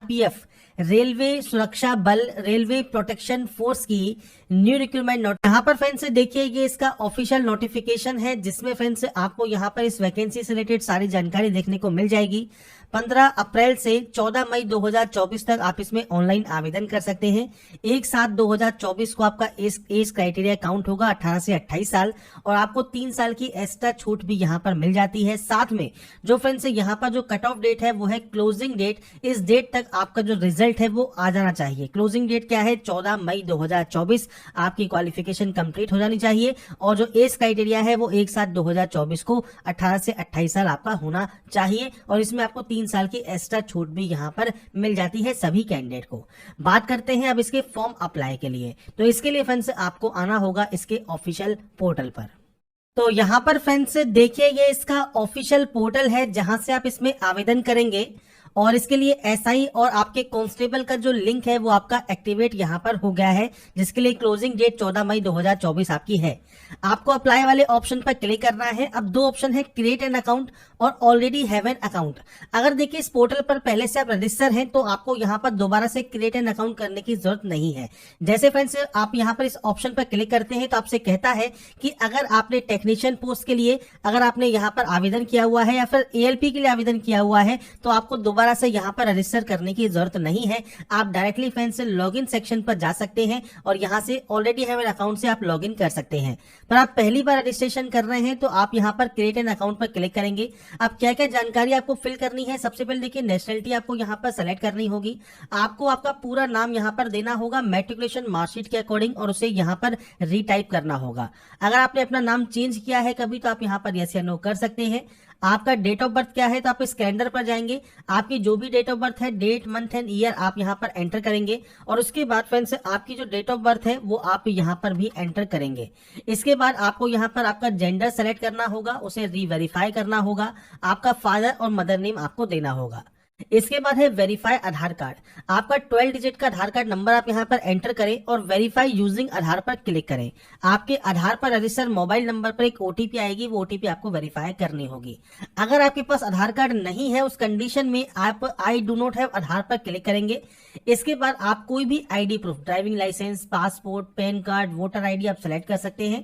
CRPF railway सुरक्षा बल railway protection force की न्यू रिक्रूटमेंट नोट। यहाँ पर फ्रेंड्स देखिए ये इसका ऑफिशियल नोटिफिकेशन है, जिसमें फ्रेंड्स आपको यहाँ पर इस वैकेंसी से रिलेटेड सारी जानकारी देखने को मिल जाएगी। 15 अप्रैल से 14 मई 2024 तक आप इसमें ऑनलाइन आवेदन कर सकते हैं। 1/7/2024 को आपका एज क्राइटेरिया काउंट होगा 18 से 28 साल, और आपको 3 साल की एक्स्ट्रा छूट भी यहाँ पर मिल जाती है। साथ में जो फ्रेंड्स यहाँ पर जो कट ऑफ डेट है वो है क्लोजिंग डेट। इस डेट तक आपका जो रिजल्ट है वो आ जाना चाहिए। क्लोजिंग डेट क्या है? 14 मई 2024 आपकी क्वालिफिकेशन कंप्लीट हो जानी चाहिए, और जो एज क्राइटेरिया है वो 1/7/2024 को 18 से 28 साल आपका होना चाहिए, और इसमें आपको 3 साल की एक्स्ट्रा छूट भी यहाँ पर मिल जाती है सभी कैंडिडेट को। बात करते हैं अब इसके फॉर्म अप्लाई के लिए। तो इसके लिए फ्रेंड्स आपको आना होगा इसके ऑफिशियल पोर्टल पर। तो यहाँ पर फ्रेंड्स देखिए ये इसका ऑफिशियल पोर्टल है जहां से आप इसमें आवेदन करेंगे, और इसके लिए एसआई और आपके कांस्टेबल का जो लिंक है वो आपका एक्टिवेट यहाँ पर हो गया है, जिसके लिए क्लोजिंग डेट 14 मई 2024 आपकी है। आपको अप्लाई वाले ऑप्शन पर क्लिक करना है। अब दो ऑप्शन है, क्रिएट एन अकाउंट और ऑलरेडी हैव एन अकाउंट। अगर देखिए इस पोर्टल पर पहले से आप रजिस्टर हैं तो आपको यहाँ पर दोबारा से क्रिएट एन अकाउंट करने की जरूरत नहीं है। जैसे फ्रेंड्स आप यहाँ पर इस ऑप्शन पर क्लिक करते हैं तो आपसे कहता है कि अगर आपने टेक्नीशियन पोस्ट के लिए अगर आपने यहाँ पर आवेदन किया हुआ है या फिर एएलपी के लिए आवेदन किया हुआ है तो आपको दोबारा से यहाँ पर रजिस्टर करने की जरूरत नहीं है। आप डायरेक्टली फ्रेंड्स से लॉगिन सेक्शन पर जा सकते हैं और यहाँ से ऑलरेडी हैव एन अकाउंट से आप लॉगिन कर सकते हैं। पर आप पहली बार रजिस्ट्रेशन कर रहे हैं तो आप यहाँ पर क्रिएट एन अकाउंट पर क्लिक करेंगे। अब क्या क्या जानकारी आपको फिल करनी है? सबसे पहले देखिए नेशनलिटी आपको यहाँ पर सेलेक्ट करनी होगी। आपको आपका पूरा नाम यहाँ पर देना होगा मैट्रिकुलेशन मार्कशीट के अकॉर्डिंग, और उसे यहाँ पर रीटाइप करना होगा। अगर आपने अपना नाम चेंज किया है कभी तो आप यहाँ पर यस या नो कर सकते हैं। आपका डेट ऑफ बर्थ क्या है? तो आप इस कैलेंडर पर जाएंगे, आपकी जो भी डेट ऑफ बर्थ है डेट मंथ एंड ईयर आप यहाँ पर एंटर करेंगे, और उसके बाद फ्रेंड्स आपकी जो डेट ऑफ बर्थ है वो आप यहाँ पर भी एंटर करेंगे। इसके बाद आपको यहाँ पर आपका जेंडर सेलेक्ट करना होगा, उसे रीवेरीफाई करना होगा, आपका फादर और मदर नेम आपको देना होगा। इसके बाद है वेरीफाई आधार कार्ड। आपका 12 डिजिट का आधार कार्ड नंबर आप यहाँ पर एंटर करें और वेरीफाई यूजिंग आधार पर क्लिक करें। आपके आधार पर रजिस्टर मोबाइल नंबर पर एक ओटीपी आएगी, वो ओटीपी आपको वेरीफाई करनी होगी। अगर आपके पास आधार कार्ड नहीं है उस कंडीशन में आप I do not have Aadhaar पर क्लिक करेंगे। इसके बाद आप कोई भी ID proof, driving licence, passport, PAN card, voter ID आप सेलेक्ट कर सकते हैं।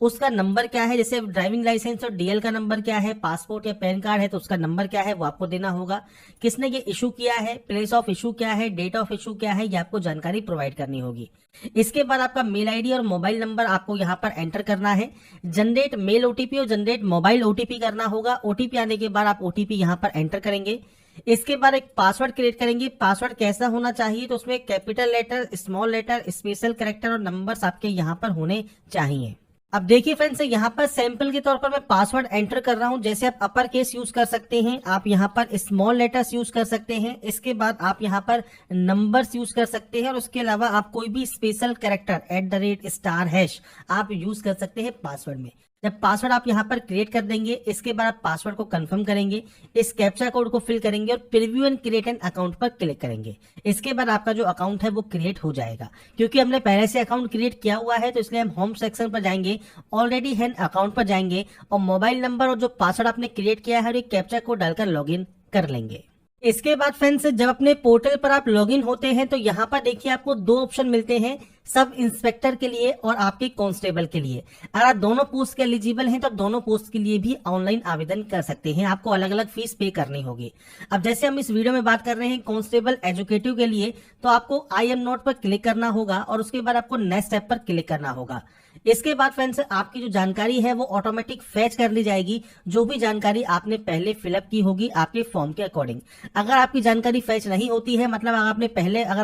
उसका नंबर क्या है, जैसे ड्राइविंग लाइसेंस और डीएल का नंबर क्या है, पासपोर्ट या पैन कार्ड है तो उसका नंबर क्या है वो आपको देना होगा। किसने ये इशू किया है, प्लेस ऑफ इशू क्या है, डेट ऑफ इशू क्या है, ये आपको जानकारी प्रोवाइड करनी होगी। इसके बाद आपका मेल आईडी और मोबाइल नंबर आपको यहाँ पर एंटर करना है। जनरेट मेल ओटीपी और जनरेट मोबाइल ओटीपी करना होगा। ओटीपी आने के बाद आप ओटीपी यहाँ पर एंटर करेंगे। इसके बाद एक पासवर्ड क्रिएट करेंगे। पासवर्ड कैसा होना चाहिए? तो उसमें capital letter, small letter, special character और नंबर्स आपके यहाँ पर होने चाहिए। अब देखिए फ्रेंड्स यहाँ पर सैंपल के तौर पर मैं पासवर्ड एंटर कर रहा हूं। जैसे आप अपर केस यूज कर सकते हैं, आप यहाँ पर स्मॉल लेटर्स यूज कर सकते हैं, इसके बाद आप यहाँ पर नंबर्स यूज कर सकते हैं, और उसके अलावा आप कोई भी स्पेशल कैरेक्टर @ आप यूज कर सकते हैं पासवर्ड में। जब पासवर्ड आप यहाँ पर क्रिएट कर देंगे इसके बाद आप पासवर्ड को कंफर्म करेंगे, इस कैप्चा कोड को फिल करेंगे और preview and create an account पर क्लिक करेंगे। इसके बाद आपका जो अकाउंट है वो क्रिएट हो जाएगा। क्योंकि हमने पहले से अकाउंट क्रिएट किया हुआ है तो इसलिए हम होम सेक्शन पर जाएंगे, ऑलरेडी हैंड अकाउंट पर जाएंगे और मोबाइल नंबर और जो पासवर्ड आपने क्रिएट किया है और एक कैप्चा कोड डालकर लॉगिन कर लेंगे। इसके बाद फ्रेंड्स जब अपने पोर्टल पर आप लॉगिन होते हैं तो यहाँ पर देखिए आपको दो ऑप्शन मिलते हैं, सब इंस्पेक्टर के लिए और आपके कांस्टेबल के लिए। अगर आप दोनों पोस्ट के एलिजिबल हैं तो आप दोनों पोस्ट के लिए भी ऑनलाइन आवेदन कर सकते हैं। आपको अलग अलग फीस पे करनी होगी। अब जैसे हम इस वीडियो में बात कर रहे हैं कांस्टेबल एजुकेटिव के लिए, तो आपको आई एम नोट पर क्लिक करना होगा और उसके बाद आपको नेक्स्ट स्टेप पर क्लिक करना होगा। इसके बाद फ्रेंड्स आपकी जो जानकारी है वो ऑटोमेटिक फैच कर ली जाएगी, जो भी जानकारी आपने पहले फिलअप की होगी आपके फॉर्म के अकॉर्डिंग। अगर आपकी जानकारी फैच नहीं होती है, मतलब अगर आपने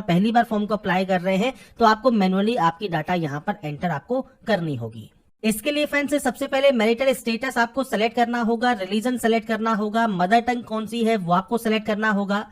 पहली बार फॉर्म को अप्लाई कर रहे हैं तो आपको मैनुअली आपकी डाटा यहाँ पर एंटर आपको करनी होगी। इसके लिए फ्रेंड्स सबसे पहले मैरिटल स्टेटस आपको सेलेक्ट करना होगा, रिलीजन सेलेक्ट करना होगा, मदर टंग कौन सी है वो आपको सेलेक्ट करना होगा,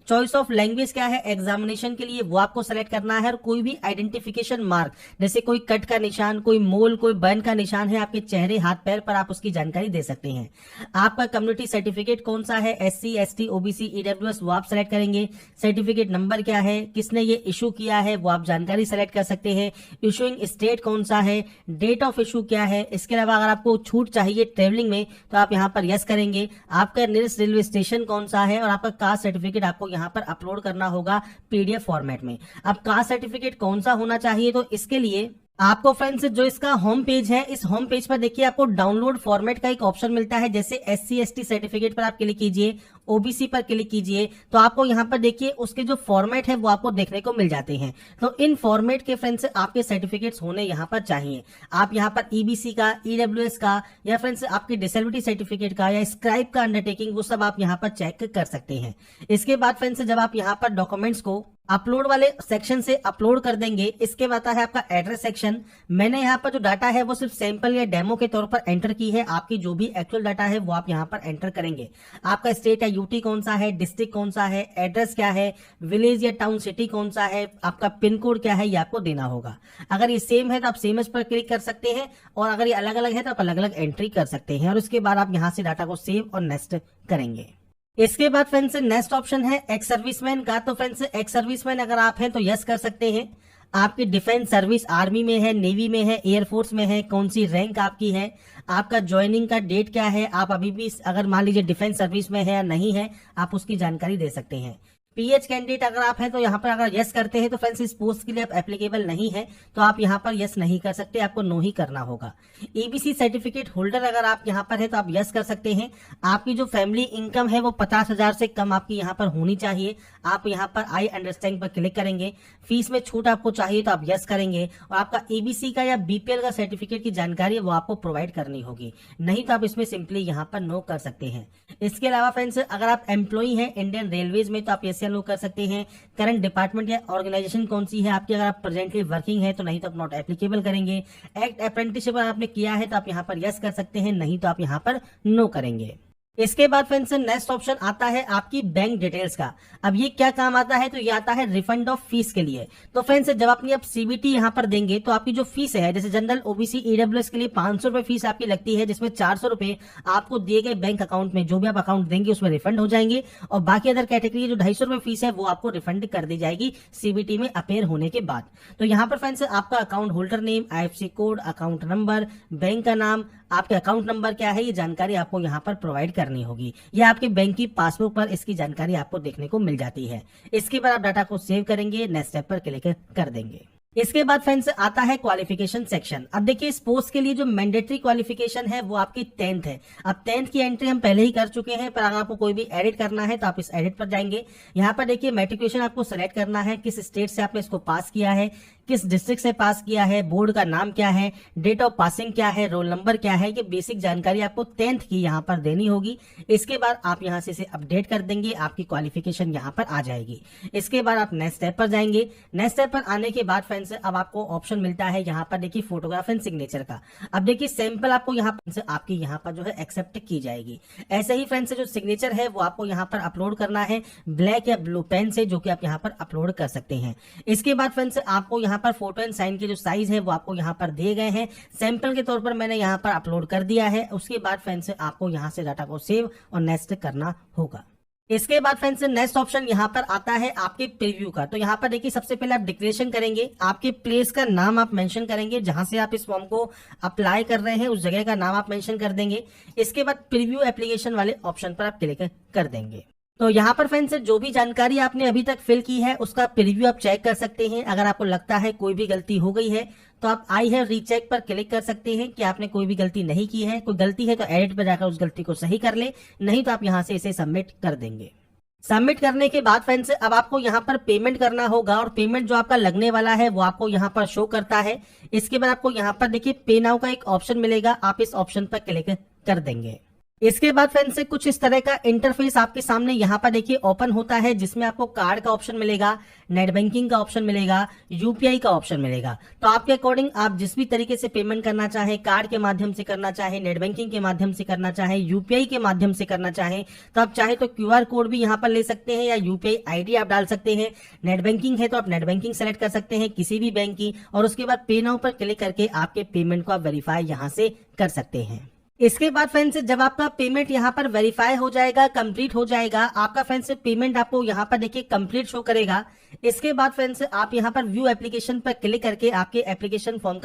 चॉइस ऑफ लैंग्वेज क्या है एग्जामिनेशन के लिए वो आपको सेलेक्ट करना है, और कोई भी आइडेंटिफिकेशन मार्क जैसे कोई कट का निशान, कोई मोल, कोई बर्न का निशान है आपके चेहरे, हाथ, पैर पर आप उसकी जानकारी दे सकते हैं। आपका कम्युनिटी सर्टिफिकेट कौन सा है, SC, ST, OBC, EWS वो आप सेलेक्ट करेंगे। सर्टिफिकेट नंबर क्या है, किसने ये इशू किया है वो आप जानकारी सेलेक्ट कर सकते हैं। इशूइंग स्टेट कौन सा है, डेट ऑफ इशू क्या है। इसके अलावा अगर आपको छूट चाहिए ट्रेवलिंग में तो आप यहाँ पर यस करेंगे। आपका नियरेस्ट रेलवे स्टेशन कौन सा है और आपका कास्ट सर्टिफिकेट आपको यहाँ पर अपलोड करना होगा पीडीएफ फॉर्मेट में। अब कास्ट सर्टिफिकेट कौन सा होना चाहिए, तो इसके लिए आपको फ्रेंड्स जो इसका होम पेज है, इस होम पेज पर देखिए आपको डाउनलोड फॉर्मेट का एक ऑप्शन मिलता है। जैसे SC ST सर्टिफिकेट पर आप क्लिक कीजिए, OBC पर क्लिक कीजिए, तो आपको यहाँ पर देखिए उसके जो फॉर्मेट है वो आपको देखने को मिल जाते हैं। तो इन फॉर्मेट के फ्रेंड्स आपके सर्टिफिकेट्स होने यहाँ पर चाहिए। आप यहाँ पर EBC का, EWS का, या फ्रेंड्स आपकी डिसेबिलिटी सर्टिफिकेट का, या स्क्राइब का अंडरटेकिंग, वो सब आप यहाँ पर चेक कर सकते हैं। इसके बाद फ्रेंड्स जब आप यहाँ पर डॉक्यूमेंट्स को अपलोड वाले सेक्शन से अपलोड कर देंगे, इसके बाद है आपका एड्रेस सेक्शन। मैंने यहाँ पर जो डाटा है वो सिर्फ सैंपल या डेमो के तौर पर एंटर की है। आपकी जो भी एक्चुअल डाटा है वो आप यहाँ पर एंटर करेंगे। आपका स्टेट या यूटी कौन सा है, डिस्ट्रिक्ट कौन सा है, एड्रेस क्या है, विलेज या टाउन सिटी कौन सा है, आपका पिन कोड क्या है, ये आपको देना होगा। अगर ये सेम है तो आप सेम एज पर क्लिक कर सकते हैं, और अगर ये अलग अलग है तो आप अलग अलग एंट्री कर सकते हैं। और उसके बाद आप यहाँ से डाटा को सेव और नेक्स्ट करेंगे। इसके बाद फ्रेंड्स नेक्स्ट ऑप्शन है एक्स सर्विसमैन का। तो फ्रेंड्स एक्स सर्विसमैन अगर आप हैं तो यस कर सकते हैं। आपकी डिफेंस सर्विस आर्मी में है, नेवी में है, एयरफोर्स में है, कौन सी रैंक आपकी है, आपका ज्वाइनिंग का डेट क्या है, आप अभी भी अगर मान लीजिए डिफेंस सर्विस में है या नहीं है, आप उसकी जानकारी दे सकते हैं। PH कैंडिडेट अगर आप हैं तो यहाँ पर अगर यस करते हैं तो फ्रेंड्स इस पोस्ट के लिए आप एप्लीकेबल नहीं है, तो आप यहाँ पर यस नहीं कर सकते, आपको नो ही करना होगा। EBC सर्टिफिकेट होल्डर अगर आप यहाँ पर है तो आप यस कर सकते हैं। आपकी जो फैमिली इनकम है वो 50,000 से कम आपकी यहाँ पर होनी चाहिए। आप यहाँ पर आई अंडरस्टैंड पर क्लिक करेंगे। फीस में छूट आपको चाहिए तो आप यस करेंगे। और आपका EBC का या BPL का सर्टिफिकेट की जानकारी है वो आपको प्रोवाइड करनी होगी, नहीं तो आप इसमें सिंपली यहाँ पर नो कर सकते हैं। इसके अलावा फ्रेंड्स अगर आप एम्प्लॉई हैं इंडियन रेलवेज में तो आप यस लो कर सकते हैं। करंट डिपार्टमेंट या ऑर्गेनाइजेशन कौन सी है आपकी, अगर आप प्रेजेंटली वर्किंग है तो नहीं तो आप नॉट एप्लीकेबल करेंगे। एक्ट अप्रेंटिसशिप अगर आपने किया है तो आप यहाँ पर यस कर सकते हैं, नहीं तो आप यहाँ पर नो करेंगे। इसके बाद फ्रेंड्स नेक्स्ट ऑप्शन आता है आपकी बैंक डिटेल्स का। अब ये क्या काम आता है, तो ये आता है रिफंड ऑफ फीस के लिए। तो फ्रेंड्स जब अपनी आप CBT यहाँ पर देंगे तो आपकी जो फीस है, जैसे जनरल OBC EWS के लिए 500 रुपए फीस आपकी लगती है, जिसमें 400 रुपए आपको दिए गए बैंक अकाउंट में, जो भी आप अकाउंट देंगे उसमें रिफंड हो जाएंगे, और बाकी अदर कैटेगरी जो 250 रुपए फीस है वो आपको रिफंड कर दी जाएगी CBT में अपेयर होने के बाद। तो यहाँ पर फ्रेंड्स आपका account holder name, IFSC code, account number, bank का नाम, आपके अकाउंट नंबर क्या है, ये जानकारी आपको यहाँ पर प्रोवाइड करनी होगी। या आपके बैंक की पासबुक पर इसकी जानकारी आपको देखने को मिल जाती है। इसके बाद आप डाटा को सेव करेंगे, नेक्स्ट स्टेप पर क्लिक कर देंगे। इसके बाद फ्रेंड्स आता है क्वालिफिकेशन सेक्शन। अब देखिए इस पोस्ट के लिए जो मैंडेटरी क्वालिफिकेशन है वो आपकी 10th है। अब 10th की एंट्री हम पहले ही कर चुके हैं, पर अगर आपको कोई भी एडिट करना है तो आप इस एडिट पर जाएंगे। यहाँ पर देखिए मैट्रिकुलेशन आपको सेलेक्ट करना है, किस स्टेट से आपने इसको पास किया है, किस डिस्ट्रिक्ट से पास किया है, बोर्ड का नाम क्या है, डेट ऑफ पासिंग क्या है, रोल नंबर क्या है, ये बेसिक जानकारी आपको 10th की यहाँ पर देनी होगी। इसके बाद आप यहाँ से इसे अपडेट कर देंगे, आपकी क्वालिफिकेशन यहाँ पर आ जाएगी। इसके बाद आप नेक्स्ट स्टेप पर जाएंगे। नेक्स्ट स्टेप पर आने के बाद फ्रेंड्स अब आपको ऑप्शन मिलता है यहाँ पर देखिए फोटोग्राफ एंड सिग्नेचर का। अब देखिए सैंपल आपको यहाँ पर आपकी यहाँ पर जो है एक्सेप्ट की जाएगी। ऐसे ही फ्रेंड्स जो सिग्नेचर है वो आपको यहाँ पर अपलोड करना है ब्लैक या ब्लू पेन से, जो कि आप यहाँ पर अपलोड कर सकते हैं। इसके बाद फ्रेंड्स आपको यहाँ पर फोटो एंड साइन के जो साइज है वो आपको यहाँ पर दिए गए हैं, सैंपल के तौर पर मैंने यहाँ पर अपलोड कर दिया है। उसके बाद फ्रेंड्स आपको यहाँ से डाटा को सेव और नेक्स्ट करना होगा। इसके बाद फ्रेंड्स नेक्स्ट ऑप्शन यहाँ पर आता है आपके प्रीव्यू का। तो यहाँ पर देखिए सबसे पहले आप डिक्लेरेशन करेंगे, आपके प्लेस का नाम आप मेंशन करेंगे, जहां से आप इस फॉर्म को अप्लाई कर रहे हैं उस जगह का नाम आप मेंशन कर देंगे। इसके बाद प्रीव्यू एप्लीकेशन वाले ऑप्शन पर आप क्लिक कर देंगे। तो यहाँ पर फ्रेंड्स जो भी जानकारी आपने अभी तक फिल की है उसका प्रीव्यू आप चेक कर सकते हैं। अगर आपको लगता है कोई भी गलती हो गई है तो आप आई है रीचेक पर क्लिक कर सकते हैं कि आपने कोई भी गलती नहीं की है। कोई गलती है तो एडिट पर जाकर उस गलती को सही कर ले, नहीं तो आप यहाँ से इसे सबमिट कर देंगे। सबमिट करने के बाद फ्रेंड्स अब आपको यहाँ पर पेमेंट करना होगा, और पेमेंट जो आपका लगने वाला है वो आपको यहाँ पर शो करता है। इसके बाद आपको यहाँ पर देखिए पे नाउ का एक ऑप्शन मिलेगा, आप इस ऑप्शन पर क्लिक कर देंगे। इसके बाद फ्रेंड्स कुछ इस तरह का इंटरफेस आपके सामने यहाँ पर देखिए ओपन होता है, जिसमें आपको कार्ड का ऑप्शन मिलेगा, नेट बैंकिंग का ऑप्शन मिलेगा, यूपीआई का ऑप्शन मिलेगा। तो आपके अकॉर्डिंग आप जिस भी तरीके से पेमेंट करना चाहें, कार्ड के माध्यम से करना चाहें, नेट बैंकिंग के माध्यम से करना चाहें, यूपीआई के माध्यम से करना चाहें, तो आप चाहे तो क्यूआर कोड भी यहाँ पर ले सकते हैं या यूपीआई आईडी आप डाल सकते हैं। नेट बैंकिंग है तो आप नेट बैंकिंग सेलेक्ट कर सकते हैं किसी भी बैंक की, और उसके बाद पे नाउ पर क्लिक करके आपके पेमेंट को आप वेरीफाई यहाँ से कर सकते हैं। इसके बाद फ्रेंड्स जब आपका पेमेंट यहाँ पर वेरीफाई हो जाएगा, कंप्लीट हो जाएगा, आपका फ्रेंड्स पेमेंट आपको यहाँ पर देखिए कंप्लीट शो करेगा। इसके बाद फ्रेंड्स आप यहाँ पर व्यू एप्लीकेशन पर क्लिक करके आपके एप्लीकेशन फॉर्म